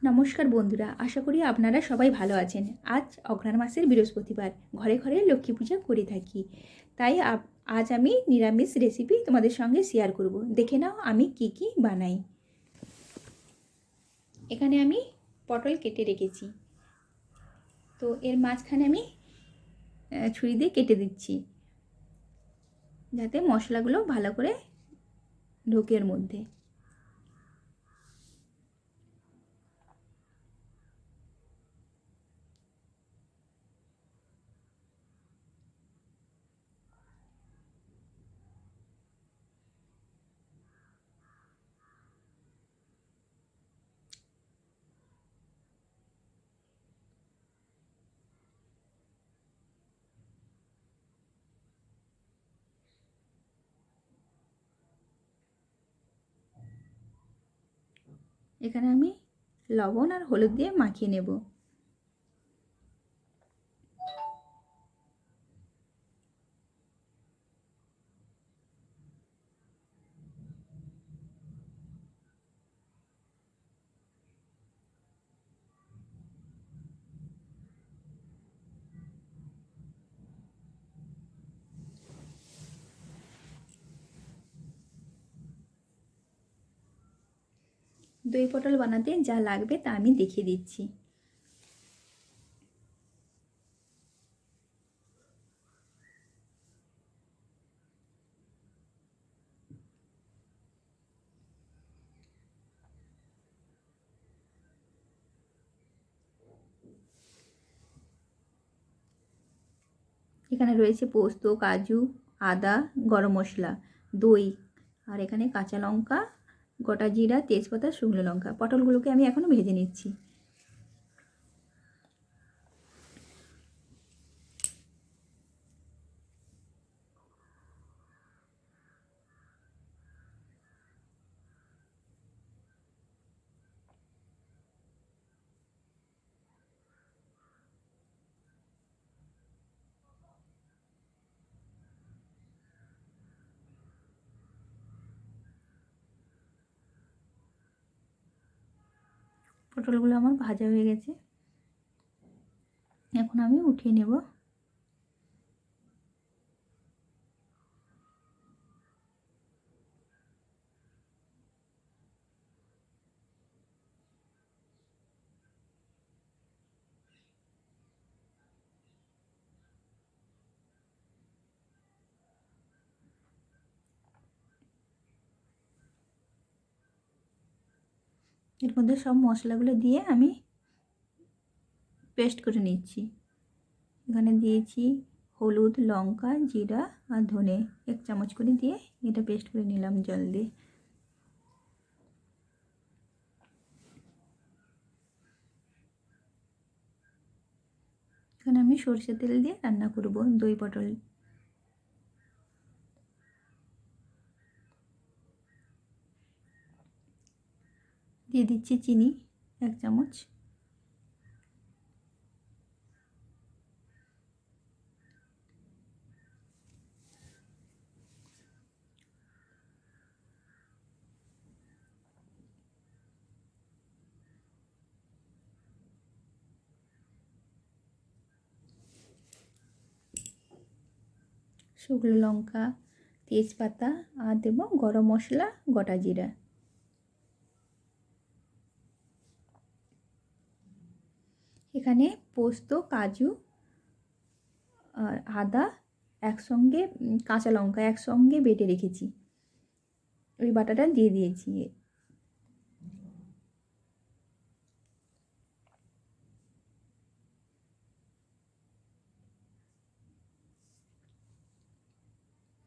নমস্কার বন্ধুরা, আশা করি আপনারা সবাই ভালো আছেন। আজ অঘ্রাণ মাসের বৃহস্পতিবার, ঘরে ঘরে লক্ষ্মী পূজা করে থাকি। তাই আজ আমি নিরামিষ রেসিপি তোমাদের সঙ্গে শেয়ার করব। দেখে নাও আমি কি কি বানাই। এখানে আমি পটল কেটে রেখেছি, তো এর মাঝখানে আমি ছুরি দিয়ে কেটে দিচ্ছি যাতে মশলাগুলো ভালো করে ঢোকে এর মধ্যে। এখানে আমি লবণ আর হলুদ দিয়ে মাখিয়ে নেব। দই পটল বানাতে যা লাগবে তা আমি দেখিয়ে দিচ্ছি। এখানে রয়েছে পোস্ত, কাজু, আদা, গরম মশলা, দই, আর এখানে কাঁচা লঙ্কা, গোটা জিরা, তেজপাতা, শুকনো লঙ্কা। পটলগুলোকে আমি এখনও ভেজে নিচ্ছি। পটলগুলো আমার ভাজা হয়ে গেছে, এখন আমি উঠিয়ে নেব। এর মধ্যে সব মশলাগুলো দিয়ে আমি পেস্ট করে নিচ্ছি। এখানে দিয়েছি হলুদ, লঙ্কা, জিরা আর ধনে 1 চামচ করে দিয়ে এটা পেস্ট করে নিলাম জল দিয়ে। এখানে আমি সরষের তেল দিয়ে রান্না করব দই পটল। দিয়ে দিচ্ছি চিনি 1 চামচ। শুকনো লঙ্কা, তেজপাতা আর দেবো গরম মশলা, গোটা জিরা। এখানে পোস্ত, কাজু আর আদা একসঙ্গে, কাঁচা লঙ্কা একসঙ্গে বেটে রেখেছি, ওই বাটাটা দিয়ে দিয়েছি।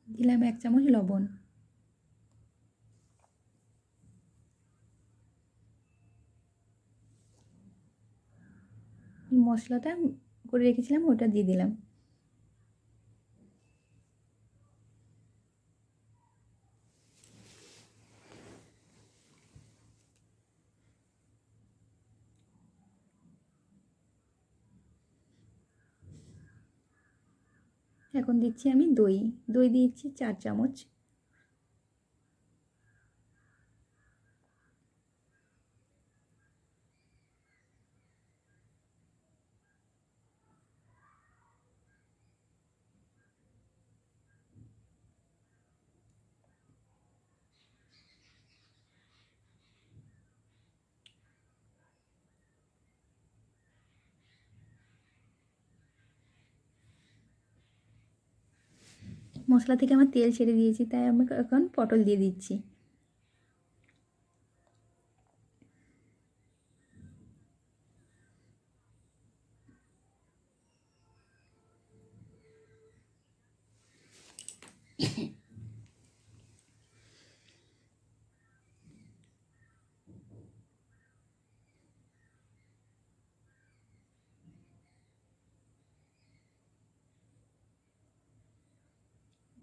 দিলাম 1 চামচ লবণ। মশলাটা করে রেখেছিলাম ওটা দিয়ে দিলাম। এখন দিচ্ছি আমি দই। দই দিচ্ছি 4 চামচ। মশলা থেকে আমার তেল ছেড়ে দিয়েছি, তাই আমি এখন পটল দিয়ে দিচ্ছি।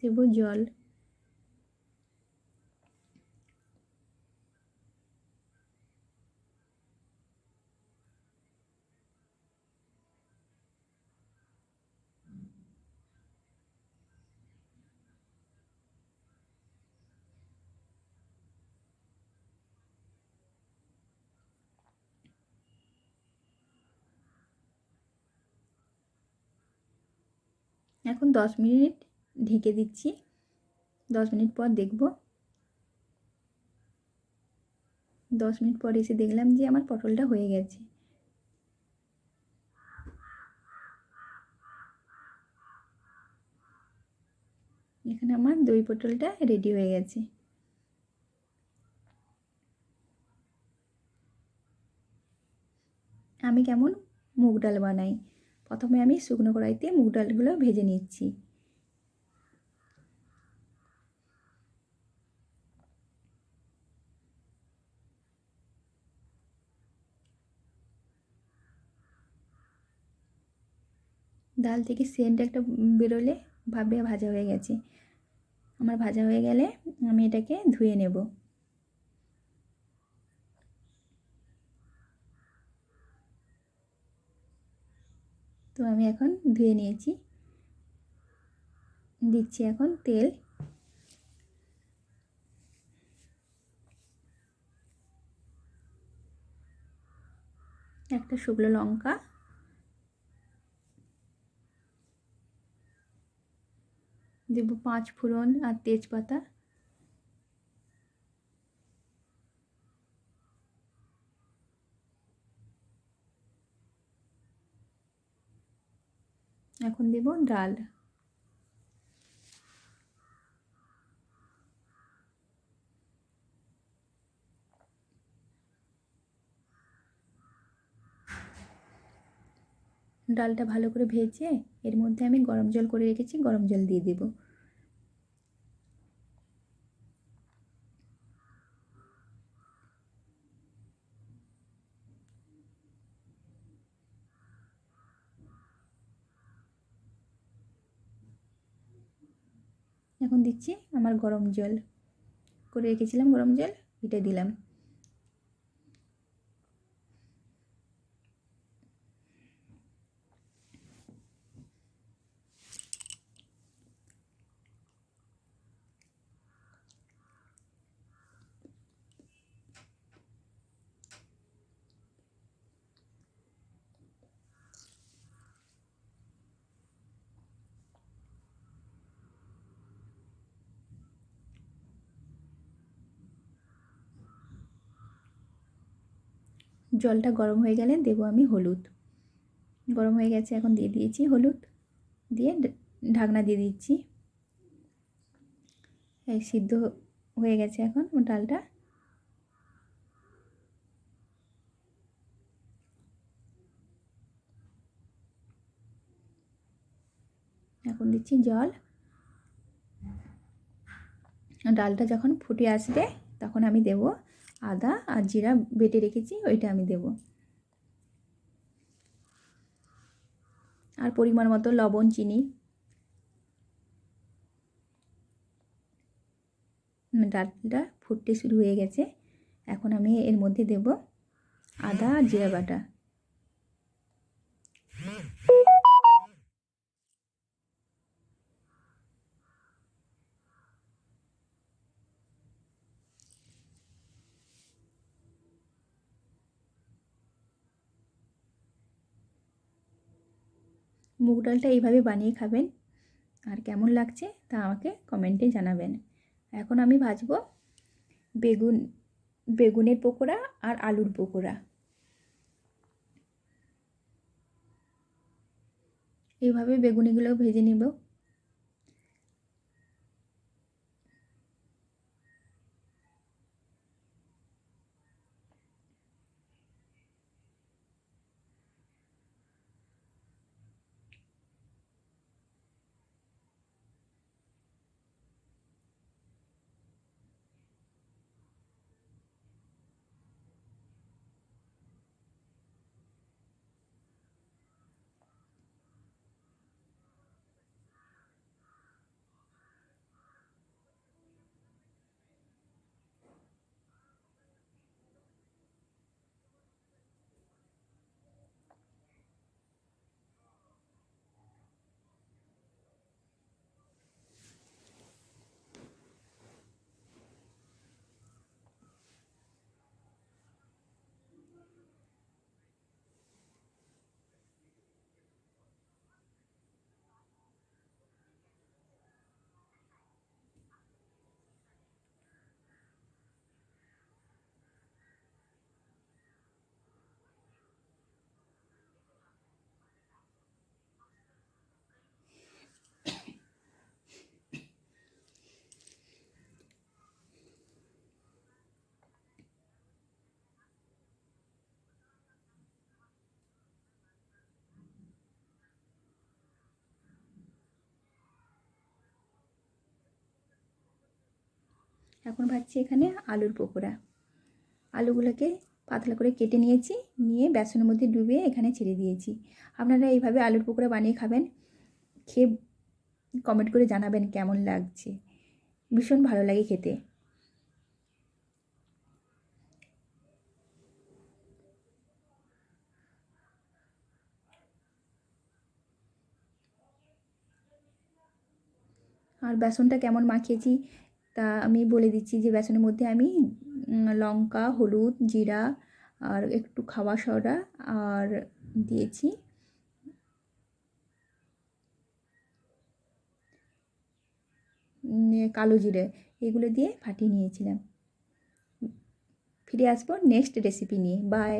দেবো জল। এখন 10 মিনিট ঢেকে দিচ্ছি। 10 মিনিট পর দেখব। 10 মিনিট পর এসে দেখলাম যে আমার পটলটা হয়ে গেছে। এখানে আমার দই পটলটা রেডি হয়ে গেছে। আমি কেমন মুগ ডাল বানাই, প্রথমে আমি শুকনো কড়াইতে মুগ ডালগুলো ভেজে নিচ্ছি। ডাল থেকে সেন্ট একটা বেরোলে ভাবে ভাজা হয়ে গেছে। আমার ভাজা হয়ে গেলে আমি এটাকে ধুয়ে নেব। তো আমি এখন ধুয়ে নিয়েছি। দিচ্ছি এখন তেল। একটা শুকনো লঙ্কা, দেব 5 ফোড়ন আর তেজপাতা। এখন দেব ডাল। ডালটা ভালো করে ভেজে এর মধ্যে আমি গরম জল করে রেখেছি, গরম জল দিয়ে দেব। এখন দিচ্ছি আমার গরম জল করে রেখেছিলাম, গরম জল এটা দিলাম। জলটা গরম হয়ে গেলে দেব আমি হলুদ। গরম হয়ে গেছে, এখন দিয়ে দিয়েছি হলুদ, দিয়ে ঢাকনা দিয়ে দিচ্ছি। এই সিদ্ধ হয়ে গেছে এখন ডালটা। এখন দিচ্ছি জল। ডালটা যখন ফুটে আসবে তখন আমি দেব আদা আর জিরা বেটে রেখেছি, ওইটা আমি দেব। আর পরিমাণ মতো লবণ, চিনি। ডালটা ফুটতে শুরু হয়ে গেছে, এখন আমি এর মধ্যে দেব আদা আর জিরা বাটা। মুগ ডালটা এইভাবে বানিয়ে খাবেন, আর কেমন লাগছে তা আমাকে কমেন্টে জানাবেন। এখন আমি ভাজবো বেগুনের পকোড়া আর আলুর পকোড়া। এইভাবে বেগুনিগুলো ভেজে নিব। এখন ভাজছি এখানে আলুর পকোড়া। আলুগুলোকে পাতলা করে কেটে নিয়েছি, নিয়ে বেসনের মধ্যে ডুবিয়ে এখানে ছেড়ে দিয়েছি। আপনারা এইভাবে আলুর পকোড়া বানিয়ে খাবেন, খেয়ে কমেন্ট করে জানাবেন কেমন লাগছে। ভীষণ ভালো লাগে খেতে। আর বেসনটা কেমন মাখিয়েছি তা আমি বলে দিচ্ছি, যে বেসনের মধ্যে আমি লঙ্কা, হলুদ, জিরা আর একটু খাওয়া সোডা আর দিয়েছি কালো জিরে, এগুলো দিয়ে ফাটিয়ে নিয়েছিলাম। ফিরে আসবো নেক্সট রেসিপি নিয়ে। বাই।